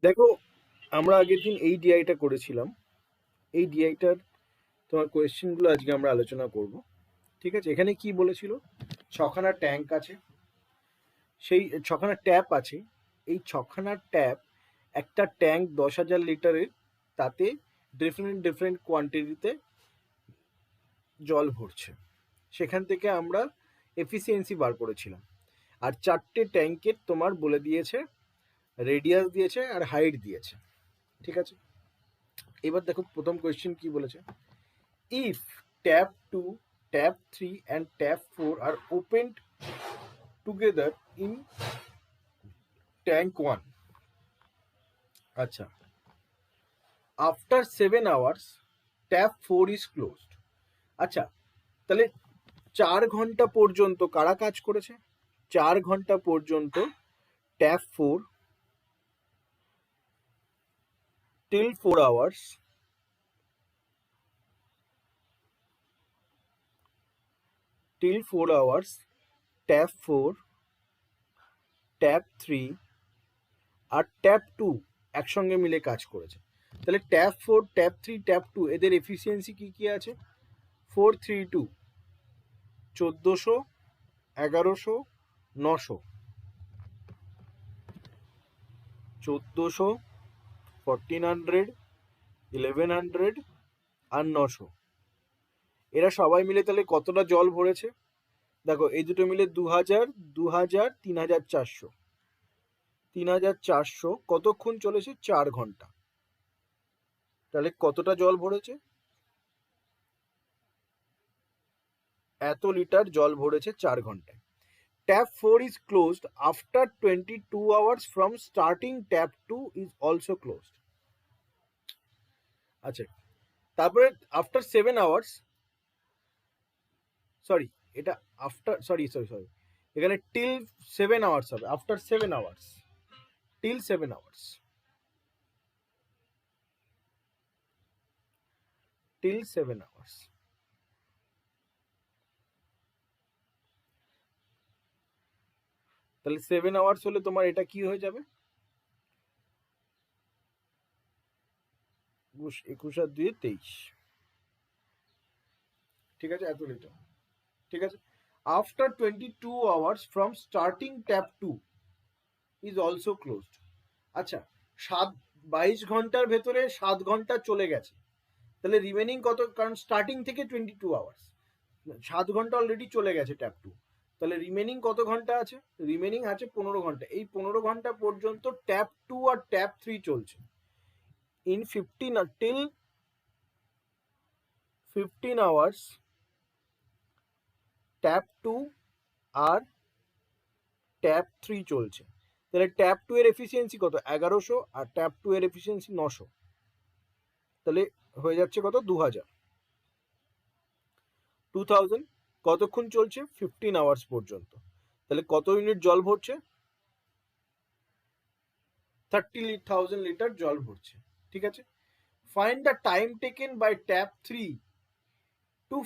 দেখো, আমরা আগের দিন এই ডিআইটা করেছিলাম। এই ডিআইটার তোমার কোয়েশ্চেনগুলো আজকে আমরা আলোচনা করব। ঠিক আছে, এখানে কি বলেছিল? ছখানা ট্যাঙ্ক আছে, সেই ছখানা ট্যাপ আছে। এই ছখানা ট্যাপ, একটা ট্যাঙ্ক 10,000 লিটারের, তাতে ডিফারেন্ট ডিফারেন্ট কোয়ান্টিটিতে জল ভরছে। সেখান থেকে আমরা এফিসিয়েন্সি বার করেছিলাম। আর চারটে ট্যাঙ্কের তোমার বলে দিয়েছে, রেডিয়াস দিয়েছে আর হাইট দিয়েছে। ঠিক আছে, এবার দেখো প্রথম কোয়েশ্চেন কি বলেছে। If tap 2, tap 3 and tap 4 are opened together in tank 1. আচ্ছা, after 7 hours tap 4 is closed. আচ্ছা, তাহলে 4 ঘন্টা পর্যন্ত কারা কাজ করেছে? 4 ঘন্টা পর্যন্ত tap 4 till 4 hours, tap 4, tap 3 আর ট্যাপ 2 একসঙ্গে মিলে কাজ করেছে। তাহলে ট্যাপ 4, ট্যাপ 3, ট্যাপ 2 এদের এফিসিয়েন্সি কি কি আছে? 432, 1400, 1100, 900, 1400, 1400, 1100 আর 900। এরা সবাই মিলে তাহলে কতটা জল ভরেছে? দেখো, এই দুটো মিলে 2000, 2000, 3400, 3400 কতক্ষণ চলেছে? 4 ঘন্টা। তাহলে কতটা জল ভরেছে? এত লিটার জল ভরেছে 4 ঘন্টায়। Tap 4 is closed after 22 hours from starting. Tap 2 is also closed. আচ্ছা, তারপরে আফটার 7 আওয়ার্স, সরি এটা আফটার, সরি এখানে টিল 7 আওয়ার্স হবে। After 7 hours, till 7 hours, till 7 hours. তাহলে 7 আওয়ার্স হলে তোমার এটা কি হয়ে যাবে? 21 আর 2 23। ঠিক আছে, এত লিটার। ঠিক আছে, after 22 hours from starting tap 2 is also closed. আচ্ছা, 22 ঘন্টার ভেতরে 7 ঘন্টা চলে গেছে, তাহলে রিমেনিং কত? কারণ স্টার্টিং থেকে 22 আওয়ার্স, 7 ঘন্টা অলরেডি চলে গেছে ট্যাপ 2, তাহলে রিমেনিং কত ঘন্টা আছে? রিমেনিং আছে 15 ঘন্টা। এই 15 ঘন্টা পর্যন্ত ট্যাপ 2 আর ট্যাপ 3 চলছে। ইন 15 টিল 15 আওয়ার্স ট্যাপ 2 আর ট্যাপ 3 চলছে। তাহলে ট্যাপ 2 এর এফিসিয়েন্সি কত? 1100 আর ট্যাপ 2 এর এফিসিয়েন্সি 900। তাহলে হয়ে যাচ্ছে কত? 2000। কতক্ষণ চলছে? 15 আওয়ার্স পর্যন্ত। তাহলে কত ইউনিট জল ভরছে? 30,000 লিটার জল ভরছে। ঠিক আছে, find the time taken by tap 3 to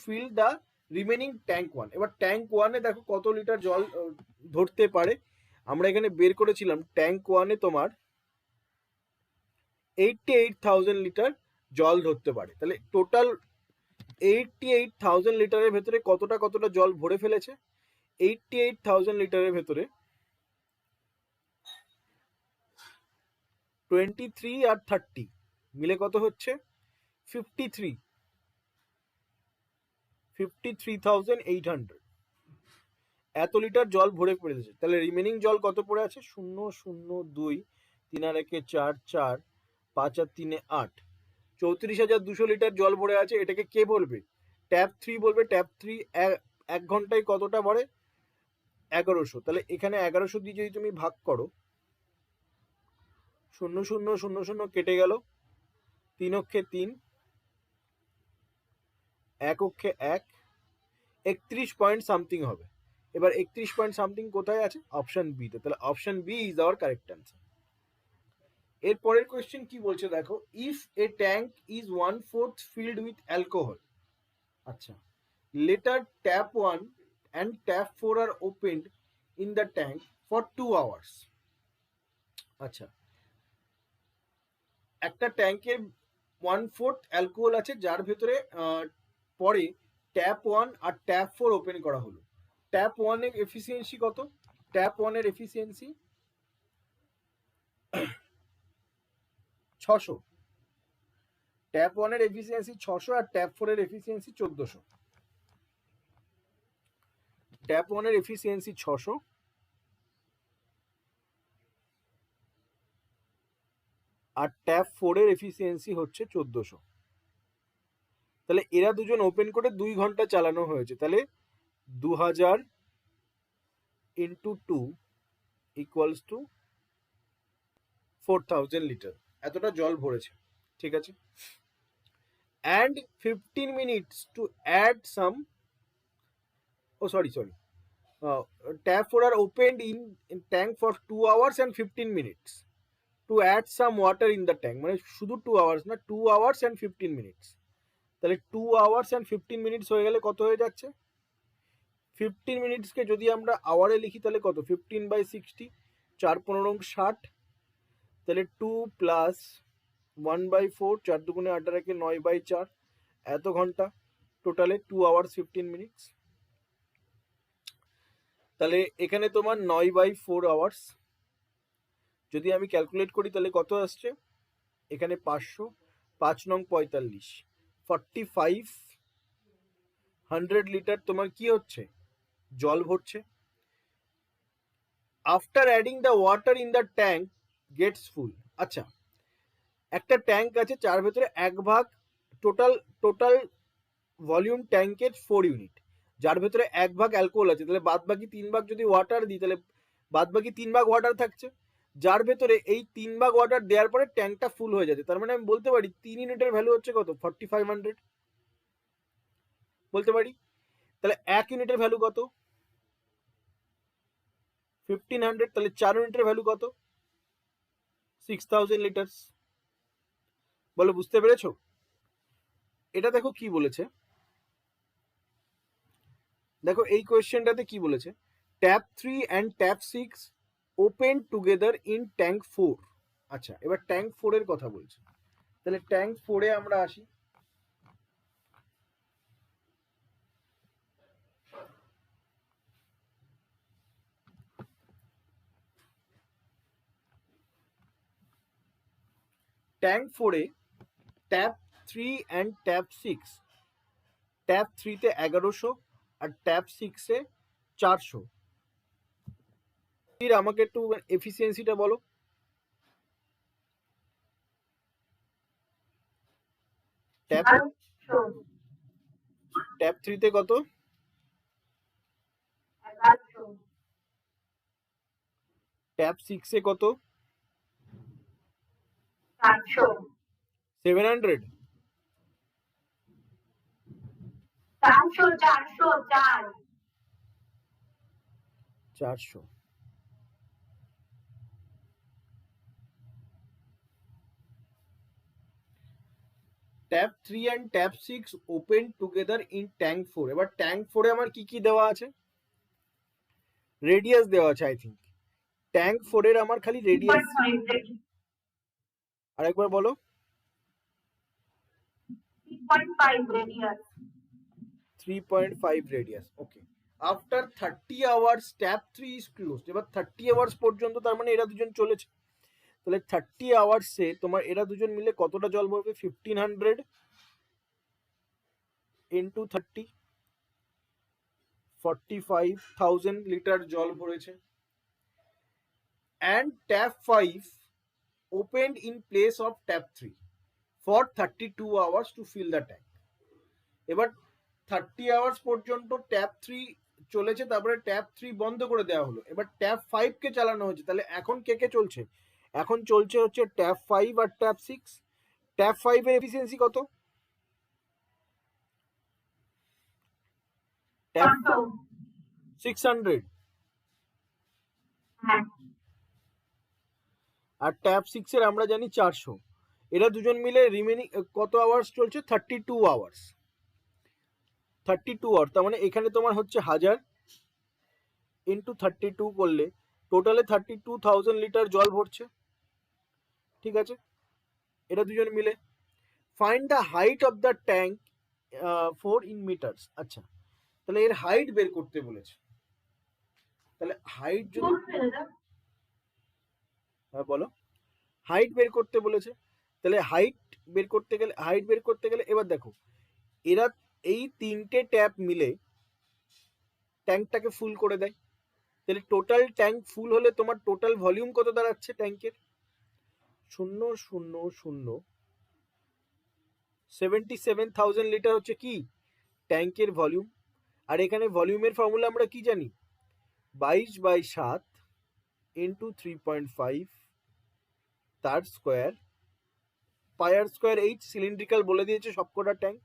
fill the remaining tank 1। এবার ট্যাঙ্ক 1-এ দেখো কত লিটার জল ধরতে পারে। আমরা এখানে বের করেছিলাম ট্যাঙ্ক 1-এ তোমার 88,000 লিটার জল ধরতে পারে। তাহলে টোটাল 88,000 লিটারের ভেতরে কতটা কতটা জল ভরে ফেলেছে? 88,000 লিটারের ভেতরে 23 আর 30 মিলে কত হচ্ছে? 53,800। এত লিটার জল ভরে পড়েছে। তাহলে রিমেনিং জল কত পড়ে আছে? 0, 0, 2, 3 আর 1 4, 4, 5 আর 3 8, 34,200 লিটার জল ভরে আছে। এটাকে কে বলবে? ট্যাপ 3 বলবে। ট্যাপ 3 1 ঘন্টায় কতটা ভরে? 1100। তাহলে এখানে 1100 দিয়ে যদি তুমি ভাগ করো, 0, 0, 0, 0 কেটে গেল, 3 অক্ষে 3, 1 অক্ষে 1, 31 পয়েন্ট সামথিং হবে। এবার 31 পয়েন্ট সামথিং কোথায় আছে? অপশন বি তে। তাহলে option B is our correct answer. এর পরের কোয়েশ্চেন কি বলছে দেখো। If a tank is 1/4 filled with alcohol, আচ্ছা, later tap 1 and tap 4 are opened in the tank for 2 hours. আচ্ছা, একটা ট্যাঙ্কের 1/4 অ্যালকোহল আছে, যার ভেতরে পরে ট্যাপ 1 আর ট্যাপ 4 ওপেন করা হলো। ট্যাপ 1 এর এফিসিয়েন্সি কত? ট্যাপ 1 এর এফিসিয়েন্সি 600। ট্যাপ 1 এর এফিসিয়েন্সি 600 আর ট্যাপ 4 এর এফিসিয়েন্সি 1400। ট্যাপ 1 এর এফিসিয়েন্সি 600 আর ট্যাপ 4 এর এফিসিয়েন্সি হচ্ছে 1400। তাহলে এরা দুজন ওপেন করে 2 ঘন্টা চালানো হয়েছে, তাহলে 2000 ইন্টু 2 ইকুয়ালস টু 4000 লিটার, এতটা জল ভরেছে। ঠিক আছে, and 15 minutes to add some, oh sorry, tap 4 are opened in tank for 2 hours and 15 minutes to add some water in the tank, মানে শুধু 2 hours না, 2 hours and 15 minutes। তাহলে 2 hours and 15 minutes হয়ে গেলে কত হয়ে যাচ্ছে? 15 মিনিটসকে যদি আমরা আওয়ারে লিখি তাহলে কত? 15/60, 4×15 60, তাহলে 2 প্লাস 1/4, 4 দুগুণে 18, 9/4, এত ঘন্টা, টোটালে 2 hours 15 minutes। তাহলে এখানে তোমার 9/4 hours যদি আমি ক্যালকুলেট করি তাহলে কত আসছে? এখানে 500, 5 নং 45, 4500 লিটার তোমার কি হচ্ছে? জল ভরছে। After adding the water in the tank gets full. আচ্ছা, একটা ট্যাঙ্ক আছে যার ভেতরে 1/, টোটাল ভলিউম ট্যাঙ্কের 4 ইউনিট, যার ভেতরে 1/, অ্যালকোহল আছে, তাহলে বাদ বাকি 3/, যদি ওয়াটার দিই তাহলে বাদ বাকি 3/, ওয়াটার থাকছে, যার ভেতরে এই 3/, ওয়াটার দেওয়ার পরে ট্যাঙ্কটা ফুল হয়ে যাচ্ছে। তার মানে আমি বলতে পারি 3 ইউনিটের ভ্যালু হচ্ছে কত? 4500 বলতে পারি। তাহলে 1 ইউনিটের ভ্যালু কত? 1500। তাহলে 4 ইউনিটের ভ্যালু কত? 6000 লিটার। বলো, বুঝতে পেরেছো? এটা দেখো কি বলেছে, দেখো এই কোয়েশ্চেনটাতে কি বলেছে, tap 3 and tap 6 open together in tank 4। আচ্ছা, এবার ট্যাঙ্ক 4 এর কথা বলছে, তাহলে ট্যাঙ্ক 4 এ আমরা আসি। Tank 4 A tap 3 and tap 6, tap 3 তে 1100 আর ট্যাপ 6 এ 400। আমাকে একটু এফিসিয়েন্সিটা বলো। ট্যাপ 3 তে কত? ট্যাপ 6 এ কত? 700। 400। Tap 3 and tap 6 open together in tank 4। এবার ট্যাঙ্ক 4 এ আমার কি কি দেওয়া আছে? রেডিয়াস দেওয়া আছে, আই থিঙ্ক। ট্যাঙ্ক 4 এর আমার খালি রেডিয়াস, আরেকবার বলো। 3.5 radius. Okay, after 30 hours tap 3 is closed. এবার 30 আওয়ার্স পর্যন্ত, তার মানে এরা দুজন চলেছে, তাহলে 30 আওয়ার্সে তোমার এরা দুজন মিলে কতটা জল ভরবে? 1500 ইন্টু 30, 45,000 লিটার জল ভরেছে। And tap 5 opened in place of tap 3 for 32 hours to fill the tank। এবার 30 আওয়ার্স পর্যন্ত ট্যাপ 3 চলেছে, তারপরে ট্যাপ 3 বন্ধ করে দেওয়া হলো, এবার ট্যাপ 5 কে চালানো হচ্ছে। তাহলে এখন কে কে চলছে? এখন চলছে হচ্ছে ট্যাপ 5 আর ট্যাপ 6। ট্যাপ 5 এর এফিসিয়েন্সি কত? ট্যাপ 600 আর ট্যাপ 6 এর আমরা জানি 400। এরা দুজন মিলে রিমেনিং কত আওয়ার্স চলছে? 32 আওয়ার্স। 32 আওয়ার, তার মানে এখানে তোমার হচ্ছে 1000 ইন্টু 32 করলে টোটালে 32,000 লিটার জল ভরছে। ঠিক আছে, এরা দুজন মিলে। Find the height of the tank 4 in meters। আচ্ছা, তাহলে এর হাইট বের করতে বলেছে। তাহলে হাইট যদি, হ্যাঁ বলো, হাইট বের করতে বলেছে। তাহলে হাইট বের করতে গেলে এবার দেখো, এরা এই তিনটে ট্যাপ মিলে ট্যাঙ্কটাকে ফুল করে দেয়। তাহলে টোটাল ট্যাঙ্ক ফুল হলে তোমার টোটাল ভলিউম কত দাঁড়াচ্ছে ট্যাঙ্কের? 77,000 লিটার হচ্ছে কি ট্যাঙ্কের ভলিউম। আর এখানে ভলিউমের ফর্মুলা আমরা কি জানি? 22/7 ইন্টু 3.5 তার স্কোয়ার, পায়ার স্কোয়ার এইচ, সিলিন্ড্রিক্যাল বলে দিয়েছে সবকটা ট্যাঙ্ক।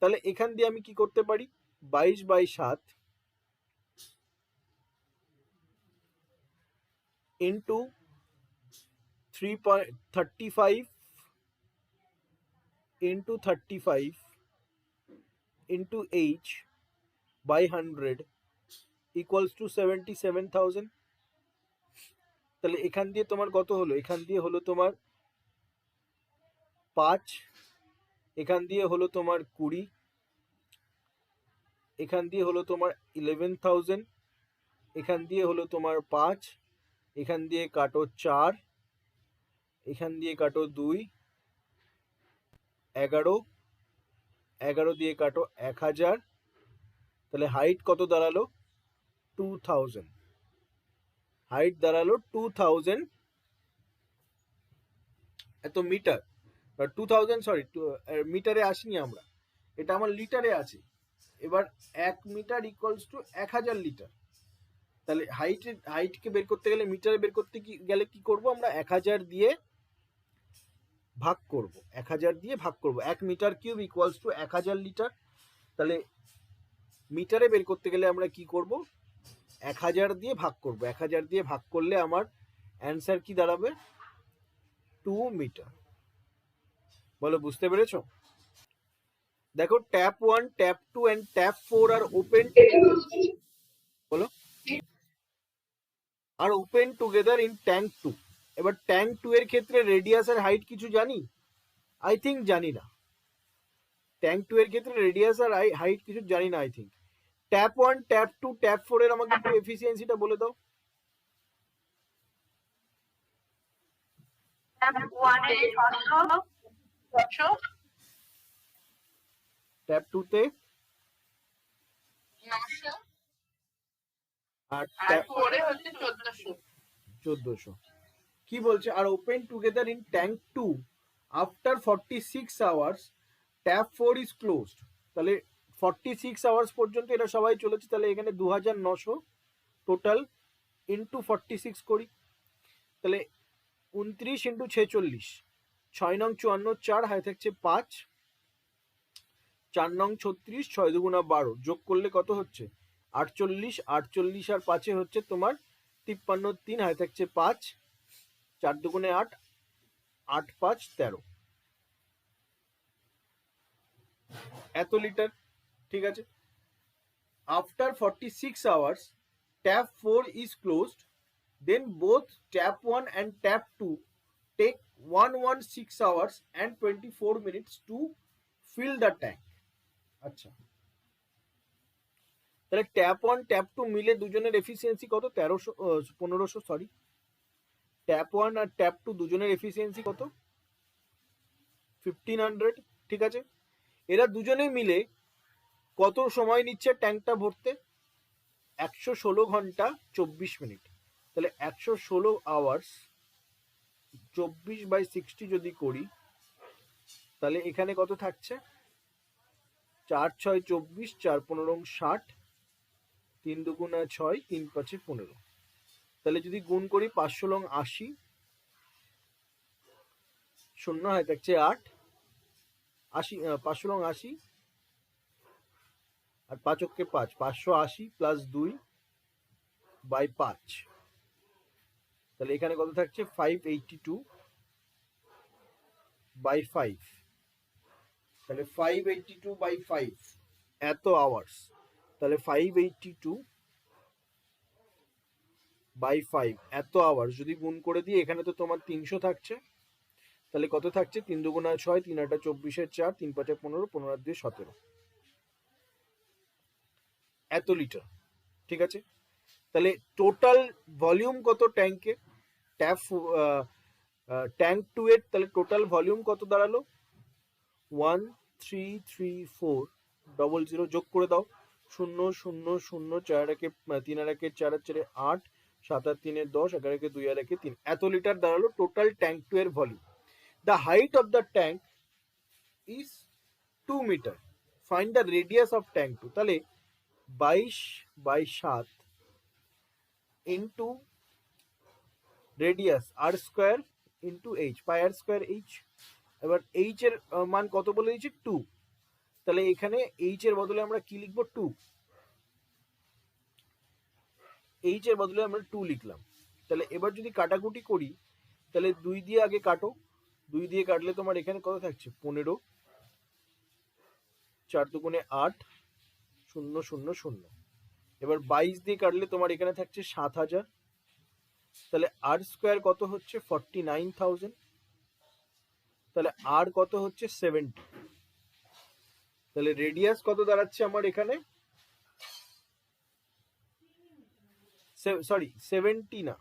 তাহলে এখান দিয়ে আমি কি করতে পারি? 22/7 into 3.35 into 35 into h by 100 equals to 77,000। তাহলে এখান দিয়ে তোমার কত হলো? এখান দিয়ে হলো তোমার 5, এখান দিয়ে হলো তোমার 20, এখান দিয়ে হলো তোমার 11,000, এখান দিয়ে হলো তোমার 5, এখান দিয়ে কাটো 4, এখান দিয়ে কাটো 2, 11, 11 দিয়ে কাটো 1000। তাহলে হাইট কত দাঁড়ালো? 2000। হাইট দাঁড়ালো 2000 এত মিটার, 2000, সরি মিটারে আসিনি আমরা, এটা আমার লিটারে আছে। এবার 1 মিটার ইকুয়ালস টু 1000 লিটার। তাহলে হাইটকে বের করতে গেলে, মিটারে বের করতে গেলে কি করব আমরা? 1000 দিয়ে ভাগ করব, 1000 দিয়ে ভাগ করব। 1 metre cube equals to 1000 litre. তাহলে মিটারে বের করতে গেলে আমরা কি করব? 1000 দিয়ে ভাগ করব। 1000 দিয়ে ভাগ করলে আমার অ্যান্সার কি দাঁড়াবে? 2 মিটার। বলো, বুঝতে পেরেছো? দেখো, ট্যাপ 1, ট্যাপ 2 and ট্যাপ 4 আর ওপেন, বলো, আর ওপেন টুগেদার ইন ট্যাঙ্ক 2। এবার ট্যাঙ্ক 2 এর ক্ষেত্রে রেডিয়াস আর হাইট কিছু জানি? আই থিঙ্ক জানি না। ট্যাঙ্ক 2 এর ক্ষেত্রে রেডিয়াস আর হাইট কিছু জানি না I think. Tap 1, tap 2, tap 4 এর আমাকে একটু এফিসিয়েন্সিটা বলে দাও। ট্যাপ 1 এ 600, ট্যাপ 2 তে 900, আর ট্যাপ 4 এ হচ্ছে 1400। কি বলছে? আর open together in tank 2 after 46 hours tap 4 is closed. তাহলে 46 আওয়ার্স পর্যন্ত এরা সবাই চলেছে। তাহলে এখানে 2900 টোটাল ইন্টু 46 করি। তাহলে 29 ইন্টু 46, 6 নং 54, 4 হাতে থাকছে 5, 4 নং 36, 6 দুগুণা 12, যোগ করলে কত হচ্ছে? 48, 48 আর 5 হচ্ছে তোমার 53, 3 হাতে থাকছে 5, 4 দুগুণে 8, 8 5 13, এত লিটার। ঠিক আছে, after 46 hours tap 4 is closed, then both tap 1 and tap 2 take 116 hours and 24 minutes to fill the tank. আচ্ছা, তাহলে ট্যাপ 1 ট্যাপ 2 মিলে দুজনের এফিসিয়েন্সি কত? 1500, সরি, ট্যাপ 1 আর ট্যাপ 2 দুজনের এফিসিয়েন্সি কত? 1500। ঠিক আছে, এরা দুজনে মিলে কত সময় নিচ্ছে ট্যাঙ্কটা ভরতে? 116 ঘন্টা 24 মিনিট। তাহলে 116 আওয়ার্স 24/60 যদি করি, তাহলে এখানে কত থাকছে? 4 6 24, 4 15 60, 3 দুগুণা 6, 3 5 15। তাহলে যদি গুণ করি 500 লং 80, 0 হয় থাকছে 8, 80, 500 লং 80 আর 5 অক্ষে 5, 580 প্লাস 2 বাই 5। তাহলে এখানে কত থাকছে? 582 বাই 5। তাহলে 582 বাই 5 এত আওয়ার্স। তাহলে 582 বাই 5 এত আওয়ার্স যদি গুণ করে দিই, এখানে তো তোমার 300 থাকছে, তাহলে কত থাকছে? 3 দুগুণা 6, 3 আটা 24, 4, 3 5 15, 15 2 17, এত লিটার। ঠিক আছে, তাহলে টোটাল ভলিউম কত ট্যাঙ্কে? ট্যাঙ্ক 2 এর তাহলে টোটাল ভলিউম কত দাঁড়ালো? 133400, যোগ করে দাও। 0 0 0, 4 একে 3 আর একে 4 আর 4 8, 7 আর 3 10, 11 একে 2 আর একে 3, এত লিটার দাঁড়ালো টোটাল ট্যাঙ্ক 2 এর volume. The height of the tank is 2 metre, find the radius of tank 2। তাহলে 22/7 into radius R square into H, pi R square H. এবার এইচ এর মান কত বলে দিয়েছি? 2। তাহলে এখানে এইচ এর বদলে আমরা কি লিখবো? 2। এইচ এর বদলে আমরা 2 লিখলাম। তাহলে এবার যদি কাটাকুটি করি, তাহলে 2 দিয়ে আগে কাটো, 2 দিয়ে কাটলে তোমার এখানে কত থাকছে? 15, 4 দুগুণে 8, 0 0 0। এবার 22 দিয়ে কাটলে তোমার এখানে থাকছে 7000। তাহলে আর স্কোয়ার কত হচ্ছে? 49,000। তাহলে আর কত হচ্ছে? 70। তাহলে রেডিয়াস কত দাঁড়াচ্ছে আমার এখানে? সরি 70 না,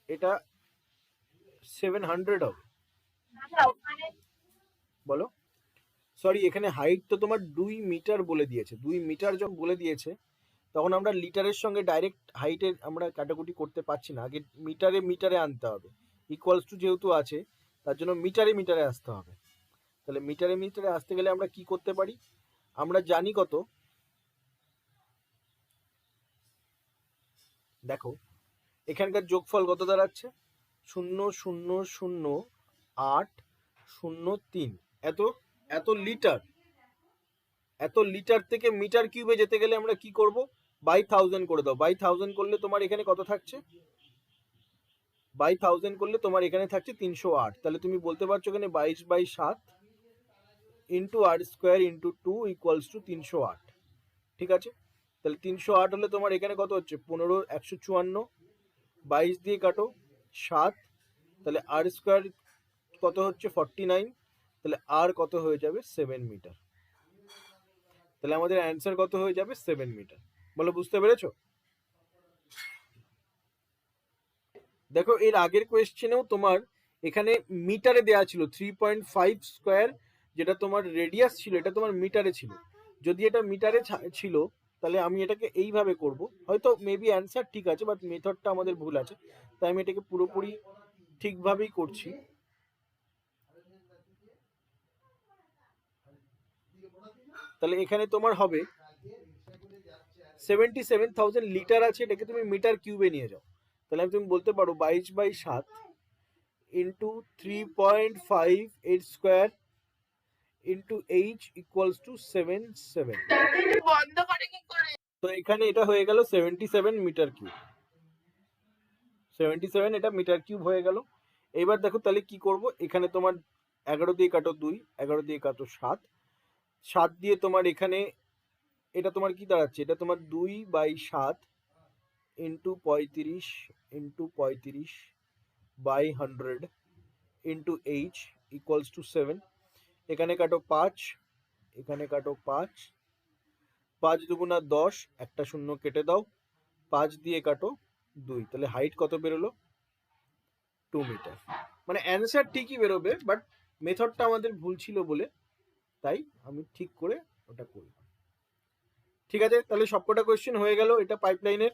এটা 700 হবে। বলো, সরি এখানে হাইট তো তোমার 2 মিটার বলে দিয়েছে। 2 মিটার যখন বলে দিয়েছে তখন আমরা লিটারের সঙ্গে ডাইরেক্ট হাইটের আমরা কাটাকুটি করতে পারছি না, আগে মিটারে মিটারে আনতে হবে। ইকুয়ালস টু যেহেতু আছে তার জন্য মিটারে মিটারে আসতে হবে। তাহলে মিটারে মিটারে আসতে গেলে আমরা কি করতে পারি? আমরা জানি কত, দেখো এখানকার যোগফল কত দাঁড়াচ্ছে? 0 0 0 8 0 3, এত লিটার। এত লিটার থেকে মিটার কিউবে যেতে গেলে আমরা কি করব? বাই 1000 করে দাও। বাই 1000 করলে তোমার এখানে কত থাকছে? বাই 1000 করলে তোমার এখানে থাকছে 308। তাহলে তুমি বলতে পারছো এখানে 22/7 into R square into 2 equals to 308। ঠিক আছে, তাহলে 308 হলে তোমার এখানে কত হচ্ছে? 15 154, 22 দিয়ে কাটো 7, তাহলে আর স্কোয়ার কত হচ্ছে? 49। তাহলে আর কত হয়ে যাবে? 7 মিটার। তাহলে আমাদের অ্যান্সার কত হয়ে যাবে? 7 মিটার। বলো, বুঝতে পেরেছো? দেখো এর আগের কোয়েশ্চেনেও তোমার এখানে মিটারে দেয়া ছিল 3.5 স্কোয়ার, যেটা তোমার রেডিয়াস ছিল এটা তোমার মিটারে ছিল। যদি এটা মিটারে ছিল তাহলে আমি এটাকে এইভাবে করব, হয়তো মেবি অ্যান্সার ঠিক আছে বাট মেথডটা আমাদের ভুল আছে, তাই আমি এটাকে পুরোপুরি ঠিকভাবেই করছি। তাহলে এখানে তোমার হবে 77,000 লিটার আছে, এটাকে তুমি মিটার কিউবে নিয়ে যাও। তাহলে তুমি বলতে পারো 22/7 into 3.58 square into H equals two 77। তো এখানে এটা হয়ে গেল 77 মিটার কিউব। 77 এটা মিটার কিউব হয়ে গেল। এবার দেখো তাহলে কি করব, এখানে তোমার 11 দিয়ে কাটো 2, 11 দিয়ে কাটো 7, 7 দিয়ে তোমার এখানে এটা তোমার কি দাঁড়াচ্ছে? এটা তোমার 2/7 into 35 into 35 by 100 into H equals to 7। এখানে কাটো 5, এখানে কাটো 5, 5 দুগুণা 10, একটা শূন্য কেটে দাও, 5 দিয়ে কাটো 2, তাহলে হাইট কত বেরোলো? 2 মিটার। মানে অ্যান্সার ঠিকই বেরোবে বাট মেথডটা আমাদের ভুল ছিল বলে তাই আমি ঠিক করে ওটা করলাম। ঠিক আছে, তাহলে সবকটা কোয়েশ্চেন হয়ে গেল এটা পাইপলাইনের।